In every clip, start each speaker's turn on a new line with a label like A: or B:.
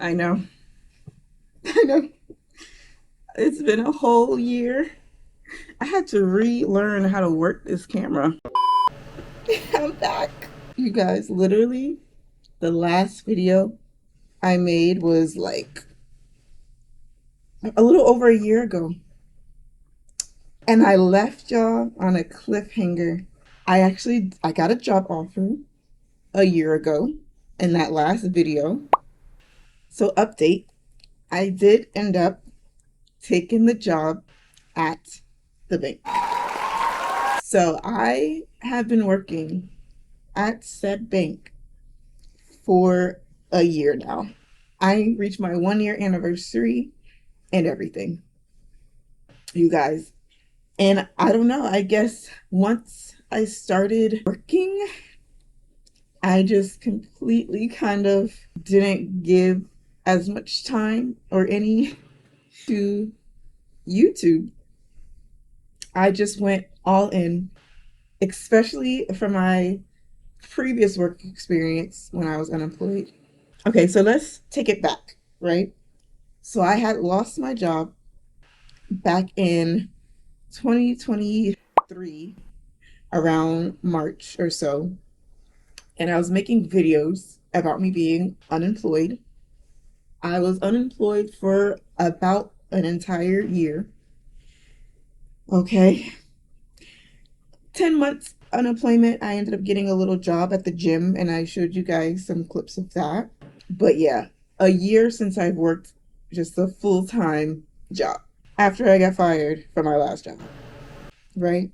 A: I know. I know. It's been a whole year. I had to relearn how to work this camera. I'm back. You guys, literally, the last video I made was like a little over a year ago. And I left y'all on a cliffhanger. I got a job offer a year ago in that last video. So update, I did end up taking the job at the bank. So I have been working at said bank for a year now. I reached my 1 year anniversary and everything, you guys. And I don't know, I guess once I started working, I just completely kind of didn't give as much time or any to YouTube. I just went all in, especially for my previous work experience when I was unemployed. Okay, so let's take it back, right? So I had lost my job back in 2023, around March or so, and I was making videos about me being unemployed. I was unemployed for about an entire year. Okay. 10 months unemployment. I ended up getting a little job at the gym, and I showed you guys some clips of that. But yeah, a year since I've worked just a full time job after I got fired from my last job, right?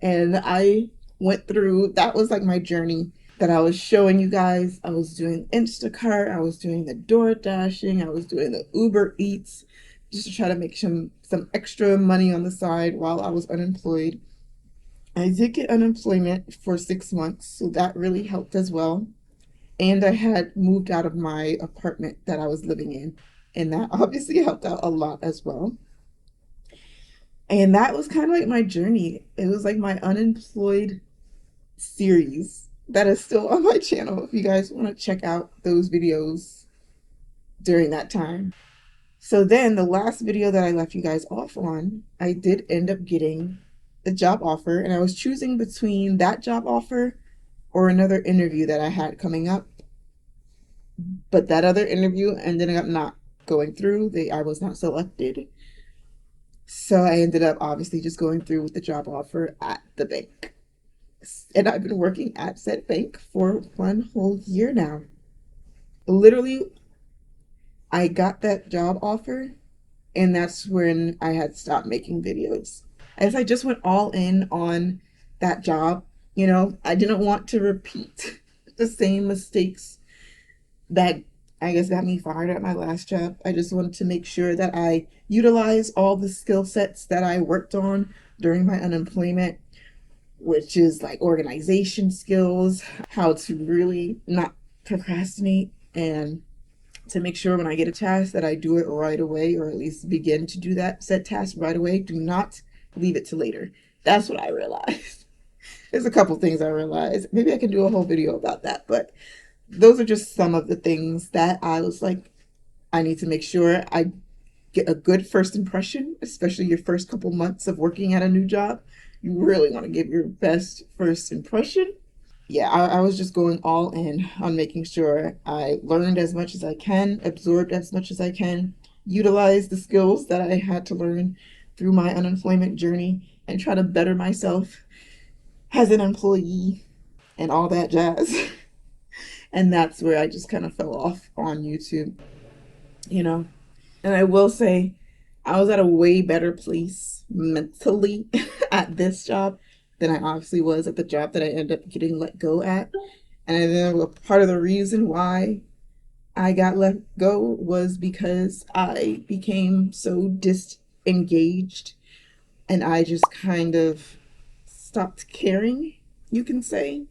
A: And I went through that was like my journey that I was showing you guys. I was doing Instacart, I was doing the door dashing, I was doing the Uber Eats just to try to make some extra money on the side while I was unemployed. I did get unemployment for 6 months, so that really helped as well. And I had moved out of my apartment that I was living in, and that obviously helped out a lot as well. And that was kind of like my journey. It was like my unemployed series that is still on my channel if you guys want to check out those videos during that time. So then the last video that I left you guys off on, I did end up getting a job offer, and I was choosing between that job offer or another interview that I had coming up. But that other interview ended up not going through. I was not selected. So I ended up obviously just going through with the job offer at the bank. And I've been working at said bank for 1 whole year now. Literally, I got that job offer, and that's when I had stopped making videos. As I just went all in on that job, I didn't want to repeat the same mistakes that I guess got me fired at my last job. I just wanted to make sure that I utilize all the skill sets that I worked on during my unemployment, which is like organization skills, how to really not procrastinate, and to make sure when I get a task that I do it right away, or at least begin to do that said task right away. Do not leave it to later. That's what I realized. There's a couple things I realized. Maybe I can do a whole video about that, but those are just some of the things that I was like, I need to make sure I get a good first impression, especially your first couple months of working at a new job. You really want to give your best first impression. Yeah, I was just going all in on making sure I learned as much as I can, absorbed as much as I can, utilized the skills that I had to learn through my unemployment journey, and try to better myself as an employee and all that jazz. And that's where I just kind of fell off on YouTube, you know. And I will say, I was at a way better place mentally at this job than I obviously was at the job that I ended up getting let go at. And then part of the reason why I got let go was because I became so disengaged, and I just kind of stopped caring, you can say.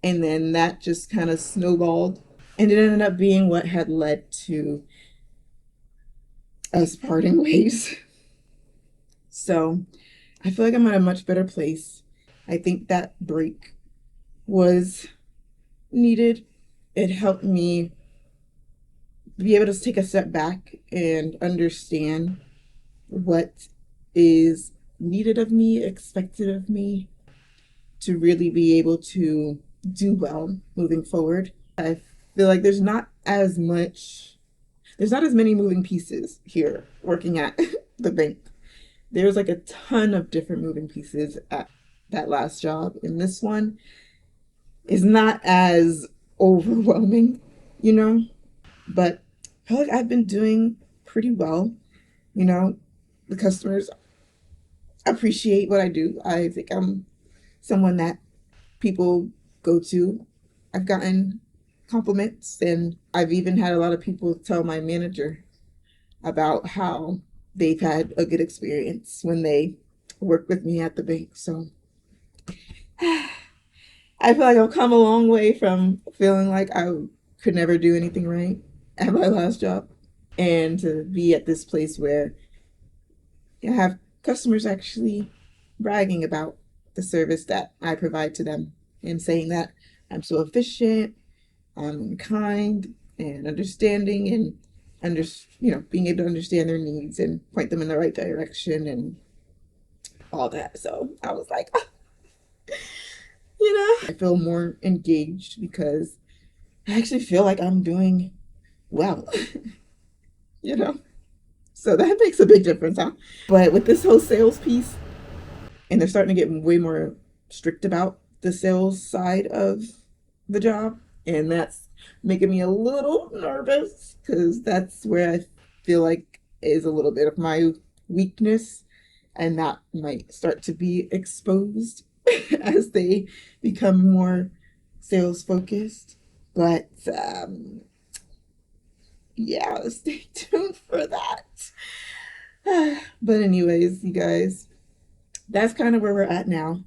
A: And then that just kind of snowballed, and it ended up being what had led to us parting ways. So I feel like I'm at a much better place. I think that break was needed. It helped me be able to take a step back and understand what is needed of me, expected of me, to really be able to do well moving forward. I feel like there's not as many moving pieces here working at the bank. There's like a ton of different moving pieces at that last job. And this one is not as overwhelming, you know, but I feel like I've been doing pretty well. You know, the customers appreciate what I do. I think I'm someone that people go to. I've gotten compliments, and I've even had a lot of people tell my manager about how they've had a good experience when they work with me at the bank. So I feel like I've come a long way from feeling like I could never do anything right at my last job, and to be at this place where I have customers actually bragging about the service that I provide to them and saying that I'm so efficient, I'm kind and understanding, and being able to understand their needs and point them in the right direction and all that. So I was like, I feel more engaged because I actually feel like I'm doing well, you know. So that makes a big difference, huh? But with this whole sales piece, and they're starting to get way more strict about the sales side of the job, and that's making me a little nervous because that's where I feel like is a little bit of my weakness, and that might start to be exposed as they become more sales focused. But yeah, stay tuned for that. But anyways, you guys, that's kind of where we're at now.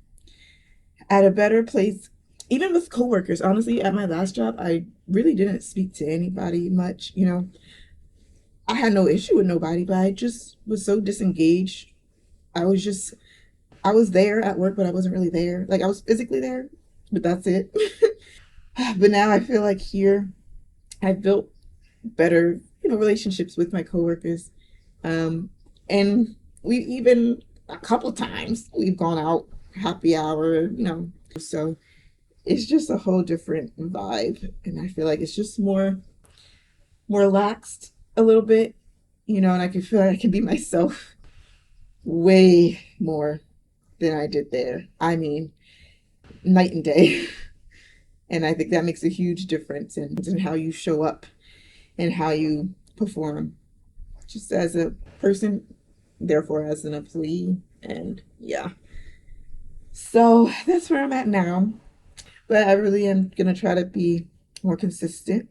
A: At a better place, even with coworkers. Honestly, at my last job, I really didn't speak to anybody much. You know, I had no issue with nobody, but I just was so disengaged. I was just, I was there at work, but I wasn't really there. Like I was physically there, but that's it. But now I feel like here I've built better, relationships with my coworkers. Um, and we even a couple times we've gone out happy hour, so it's just a whole different vibe, and I feel like it's just more relaxed a little bit, and I can feel like I can be myself way more than I did there. I mean, night and day. And I think that makes a huge difference in how you show up and how you perform, just as a person, therefore as an employee. And yeah, so that's where I'm at now. But I really am gonna try to be more consistent.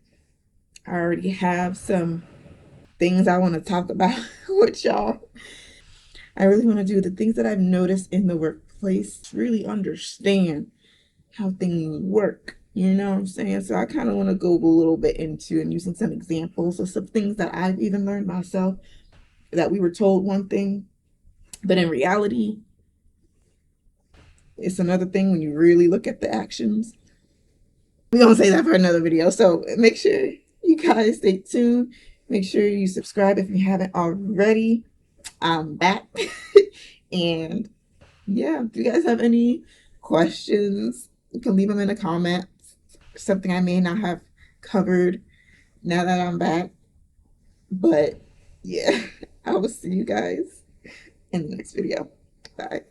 A: I already have some things I want to talk about with y'all. I really want to do the things that I've noticed in the workplace, really understand how things work. You know what I'm saying? So I kind of want to go a little bit into and using some examples of some things that I've even learned myself, that we were told one thing, but in reality, it's another thing when you really look at the actions. We're going to say that for another video. So make sure you guys stay tuned. Make sure you subscribe if you haven't already. I'm back. And yeah, if you guys have any questions, you can leave them in the comments. Something I may not have covered now that I'm back. But yeah, I will see you guys in the next video. Bye.